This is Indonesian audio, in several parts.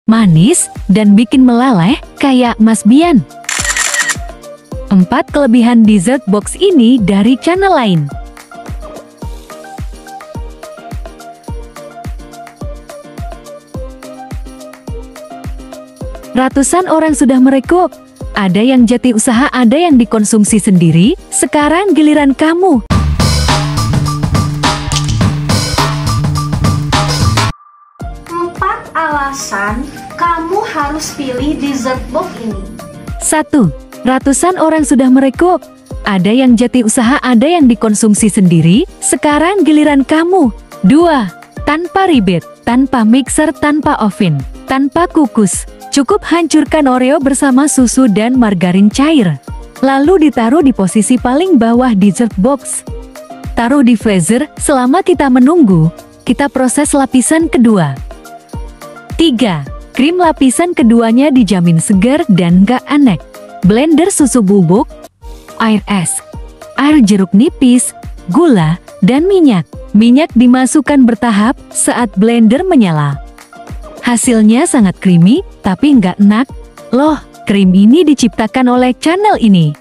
manis, dan bikin meleleh kayak Mas Bian. 4 kelebihan dessert box ini dari channel lain. Ratusan orang sudah merekrut. Ada yang jati usaha, ada yang dikonsumsi sendiri. Sekarang giliran kamu. Alasan kamu harus pilih dessert box ini. 1. Ratusan orang sudah merekrut. Ada yang jati usaha, ada yang dikonsumsi sendiri. Sekarang giliran kamu. 2. Tanpa ribet, tanpa mixer, tanpa oven, tanpa kukus. Cukup hancurkan Oreo bersama susu dan margarin cair. Lalu ditaruh di posisi paling bawah dessert box. Taruh di freezer selama kita menunggu. Kita proses lapisan kedua. 3. Krim lapisan keduanya dijamin segar dan gak aneh. Blender susu bubuk, air es, air jeruk nipis, gula, dan minyak. Minyak dimasukkan bertahap saat blender menyala. Hasilnya sangat creamy, tapi nggak enak. Loh, krim ini diciptakan oleh channel ini.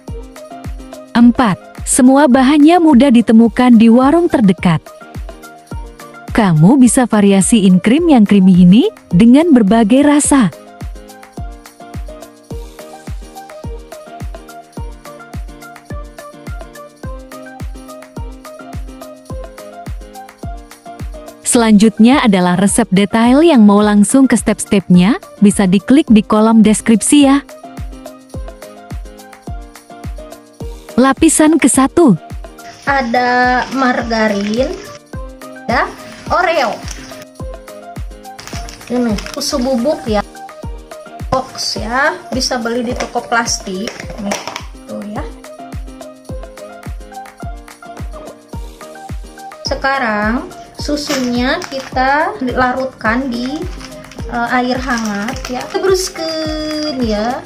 4. Semua bahannya mudah ditemukan di warung terdekat. Kamu bisa variasiin krim yang creamy ini dengan berbagai rasa. Selanjutnya adalah resep detail. Yang mau langsung ke step-stepnya, bisa diklik di kolom deskripsi ya. Lapisan ke-1. Ada margarin, ya, Oreo. Ini susu bubuk ya. Box ya, bisa beli di toko plastik. Nih, tuh ya. Sekarang susunya kita larutkan di air hangat ya. Bruskeun ya.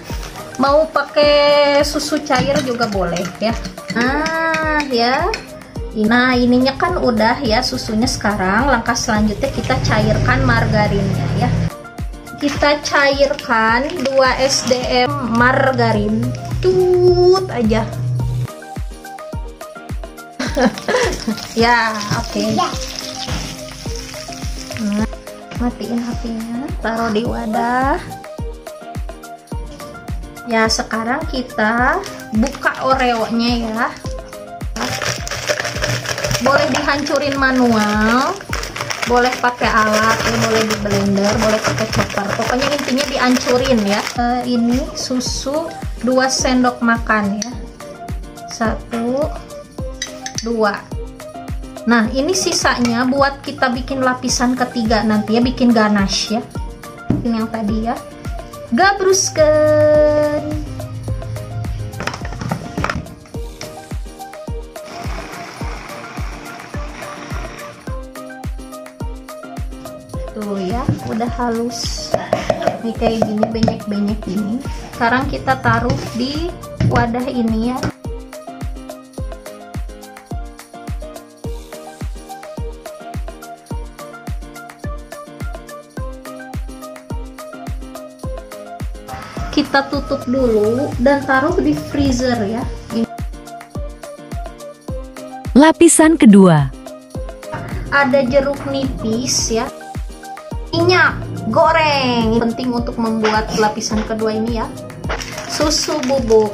Mau pakai susu cair juga boleh ya. Nah, ya. Nah, ininya kan udah ya susunya. Sekarang langkah selanjutnya kita cairkan margarinnya ya. Kita cairkan 2 SDM margarin. Tut aja. Ya, oke. Nah, matiin HP-nya, taruh di wadah. Ya, sekarang kita buka Oreo-nya ya. Boleh dihancurin manual, boleh pakai alat, ya, boleh di blender, boleh pakai chopper. Pokoknya intinya dihancurin ya. Ini susu 2 sendok makan ya. 1, 2. Nah, ini sisanya buat kita bikin lapisan ketiga nanti ya, bikin ganache ya. Ini yang tadi ya. Gabruskeun. Tuh ya, udah halus. Ini kayak gini, benyek-benyek gini. Sekarang kita taruh di wadah ini ya. Kita tutup dulu dan taruh di freezer ya. Lapisan kedua. Ada jeruk nipis ya. Minyak goreng penting untuk membuat lapisan kedua ini ya. Susu bubuk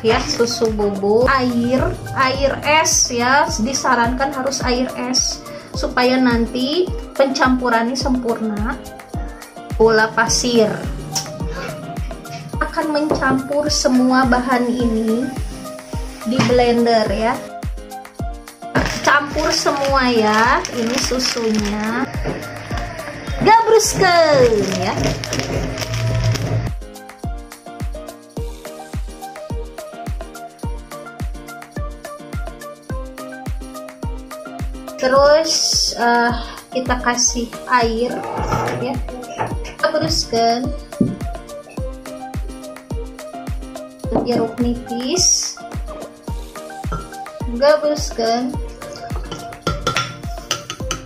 ya, susu bubuk, air es ya, disarankan harus air es supaya nanti pencampurannya sempurna. Gula pasir. Akan mencampur semua bahan ini di blender ya. Campur semua ya, ini susunya. Gabruskeun ya. Terus kita kasih air ya. Gabruskeun. Jeruk nipis. Gabruskeun.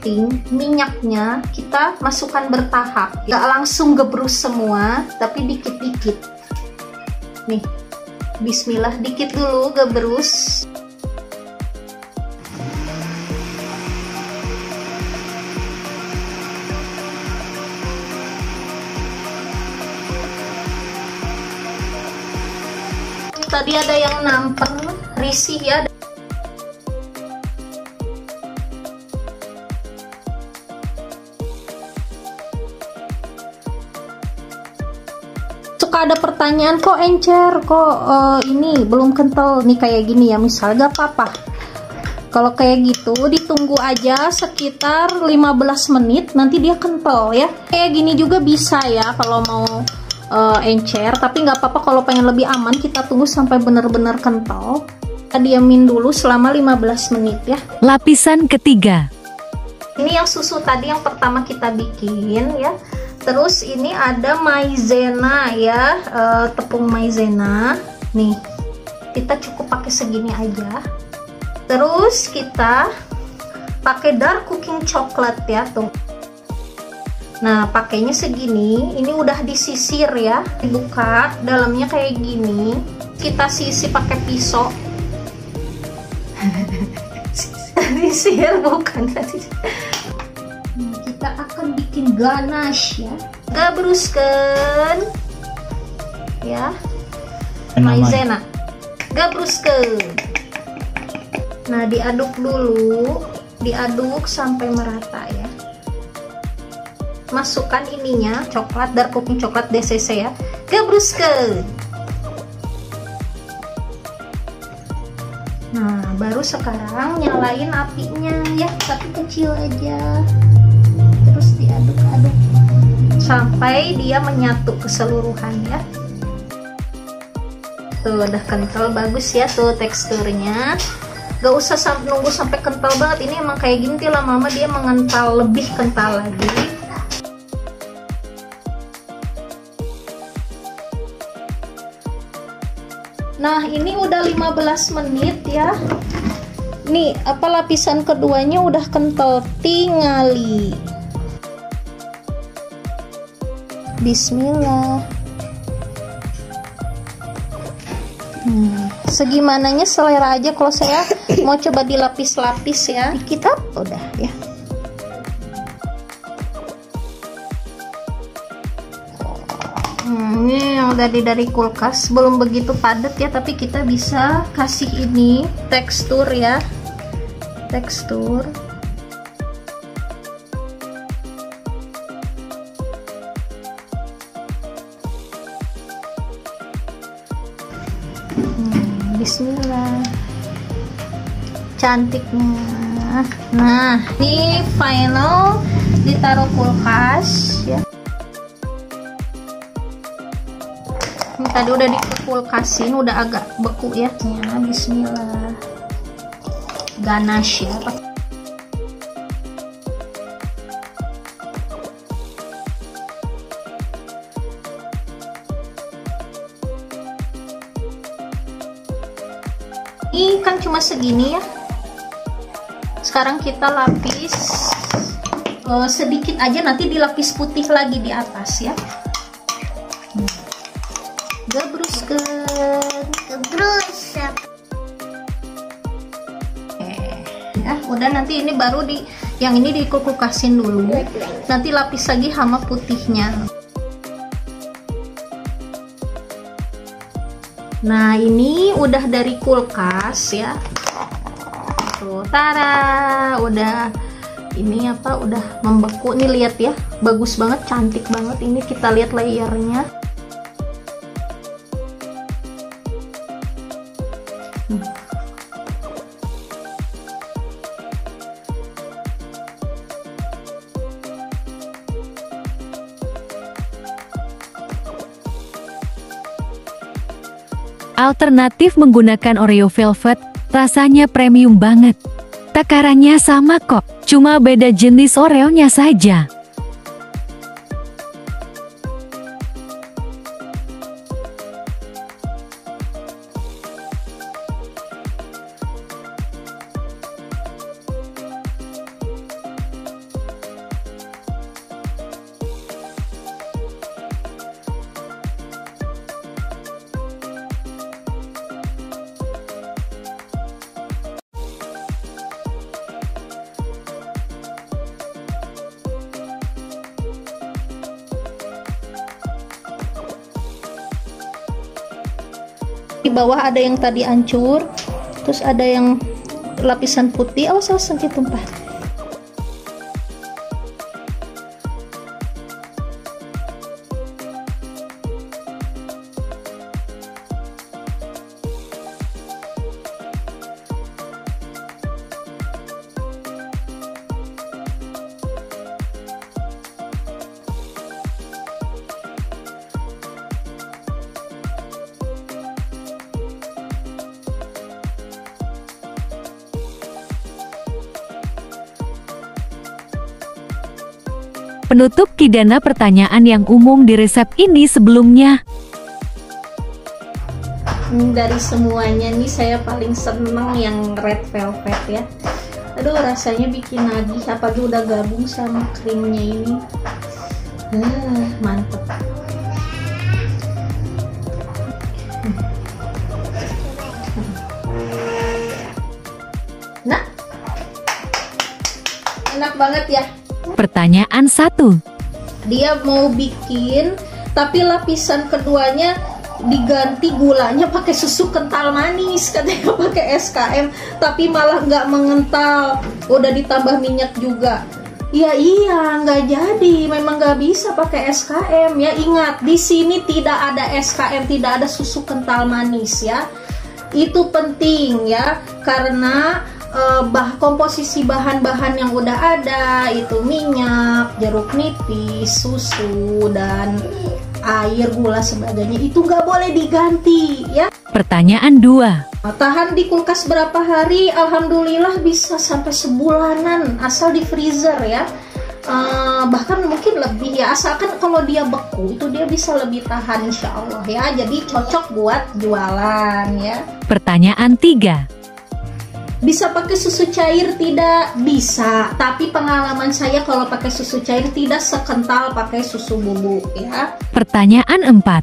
penting minyaknya kita masukkan bertahap, nggak langsung gebrus semua, tapi dikit-dikit. Nih, bismillah, dikit dulu gebrus. Tadi ada yang nampeng, risih ya. Suka ada pertanyaan, kok encer, kok ini belum kental nih kayak gini ya, misal gak apa-apa. Kalau kayak gitu ditunggu aja sekitar 15 menit, nanti dia kental ya. Kayak gini juga bisa ya kalau mau encer, tapi nggak apa-apa. Kalau pengen lebih aman kita tunggu sampai benar-benar kental. Kita diamin dulu selama 15 menit ya. Lapisan ketiga. Ini yang susu tadi yang pertama kita bikin ya. Terus ini ada maizena ya, tepung maizena. Nih, kita cukup pakai segini aja. Terus kita pakai dark cooking coklat ya, tuh. Nah, pakainya segini. Ini udah disisir ya. Dibuka, dalamnya kayak gini. Kita sisir pakai pisau. Sisir bukan. Nah, kita akan bikin ganache ya. Gabruskan ya. Maizena. Gabruskan. Nah, diaduk dulu. Diaduk sampai merata ya. Masukkan ininya, coklat, dark cooking coklat DCC ya. Gabruskan. Nah, baru sekarang nyalain apinya ya, tapi kecil aja. Terus diaduk-aduk sampai dia menyatu keseluruhan ya. Tuh, udah kental, bagus ya tuh teksturnya. Gak usah nunggu sampai kental banget. Ini emang kayak gini lama-lama dia mengental, lebih kental lagi. Nah, ini udah 15 menit ya. Nih, lapisan keduanya udah kental, tingali. Bismillah. Segimananya selera aja. Kalau saya mau coba dilapis-lapis ya, dikit apa udah ya. Ini yang dari kulkas, belum begitu padat ya, tapi kita bisa kasih ini tekstur ya, tekstur. Bismillah, cantiknya. Nah, ini final ditaruh kulkas ya. Ini tadi udah dikulkasin, udah agak beku ya. Ya, bismillah. Ganache ya. Ini kan cuma segini ya. Sekarang kita lapis sedikit aja, nanti dilapis putih lagi di atas ya. Gebrus ya, udah. Nanti ini baru yang ini dikulkasin dulu, nanti lapis lagi sama putihnya. Nah, ini udah dari kulkas ya. Tuh, tara, udah ini udah membeku nih, lihat ya, bagus banget, cantik banget. Ini kita lihat layernya. Alternatif menggunakan Oreo Velvet, rasanya premium banget. Takarannya sama kok, cuma beda jenis Oreo-nya saja. Di bawah ada yang tadi hancur, terus ada yang lapisan putih. Awas nanti tumpah. Penutup Kidana pertanyaan yang umum di resep ini sebelumnya. Dari semuanya nih saya paling seneng yang red velvet ya. Aduh, rasanya bikin nagih apalagi udah gabung sama krimnya ini. Mantep. Nah, enak banget ya. Pertanyaan 1. Dia mau bikin tapi lapisan keduanya diganti gulanya pakai susu kental manis, katanya pakai SKM, tapi malah nggak mengental, udah ditambah minyak juga. Ya iya, nggak jadi, memang nggak bisa pakai SKM ya. Ingat, di sini tidak ada SKM, tidak ada susu kental manis ya. Itu penting ya, karena komposisi bahan-bahan yang udah ada itu minyak, jeruk nipis, susu, dan air, gula sebagainya itu nggak boleh diganti ya. Pertanyaan 2. Tahan di kulkas berapa hari? Alhamdulillah bisa sampai sebulanan asal di freezer ya. Bahkan mungkin lebih ya, asalkan kalau dia beku itu dia bisa lebih tahan insya Allah ya. Jadi cocok buat jualan ya. Pertanyaan 3. Bisa pakai susu cair? Tidak bisa, tapi pengalaman saya kalau pakai susu cair tidak sekental pakai susu bubuk ya. Pertanyaan 4.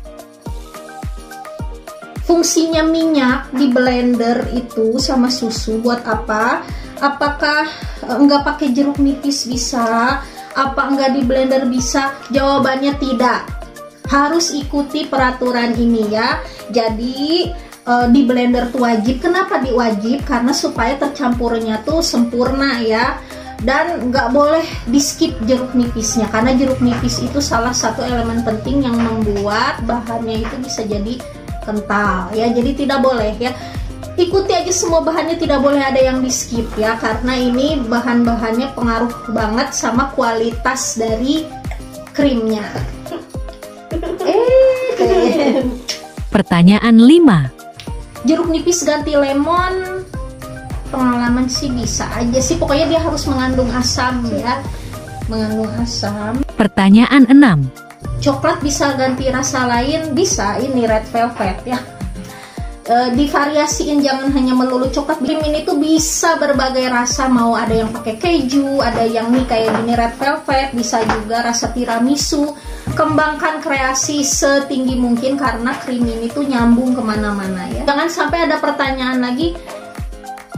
Fungsinya minyak di blender itu sama susu buat apa? Apakah enggak pakai jeruk nipis bisa? Apa enggak di blender bisa? Jawabannya tidak. Harus ikuti peraturan ini ya. Jadi di blender tuh wajib. Kenapa diwajib? Karena supaya tercampurnya tuh sempurna ya. Dan nggak boleh di skip jeruk nipisnya, karena jeruk nipis itu salah satu elemen penting yang membuat bahannya itu bisa jadi kental ya. Jadi tidak boleh ya. Ikuti aja semua bahannya, tidak boleh ada yang di skip ya, karena ini bahan-bahannya pengaruh banget sama kualitas dari krimnya. Pertanyaan 5. Jeruk nipis ganti lemon, pengalaman sih bisa aja sih, pokoknya dia harus mengandung asam ya, mengandung asam. Pertanyaan 6. Coklat bisa ganti rasa lain? Bisa, ini red velvet ya. Divariasiin, jangan hanya melulu coklat. Krim ini tuh bisa berbagai rasa, mau ada yang pakai keju, ada yang nih kayak gini red velvet, bisa juga rasa tiramisu. Kembangkan kreasi setinggi mungkin karena krim ini tuh nyambung kemana-mana ya. Jangan sampai ada pertanyaan lagi,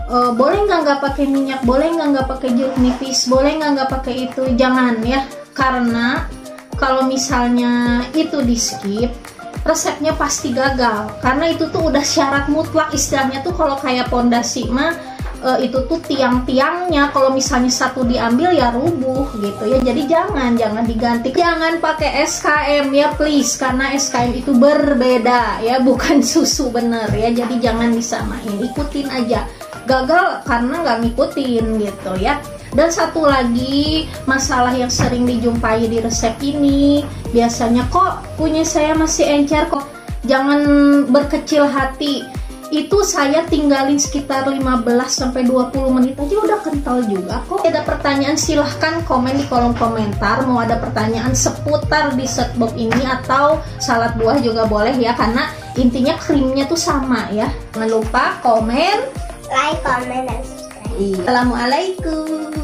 boleh nggak pakai minyak, boleh nggak pakai jeruk nipis, boleh nggak pakai itu. Jangan ya, karena kalau misalnya itu di skip, resepnya pasti gagal, karena itu tuh udah syarat mutlak istilahnya tuh. Kalau kayak pondasi mah itu tuh tiang-tiangnya kalau misalnya satu diambil ya rubuh gitu ya. Jadi jangan diganti, jangan pakai SKM ya please, karena SKM itu berbeda ya, bukan susu bener ya. Jadi jangan disamain, ikutin aja. Gagal karena nggak ngikutin gitu ya. Dan satu lagi masalah yang sering dijumpai di resep ini, biasanya kok punya saya masih encer kok. Jangan berkecil hati. Itu saya tinggalin sekitar 15-20 menit aja udah kental juga kok. Ada pertanyaan silahkan komen di kolom komentar. Mau ada pertanyaan seputar dessert box ini atau salad buah juga boleh ya, karena intinya krimnya tuh sama ya. Jangan lupa komen, like, comment, dan subscribe. Assalamualaikum.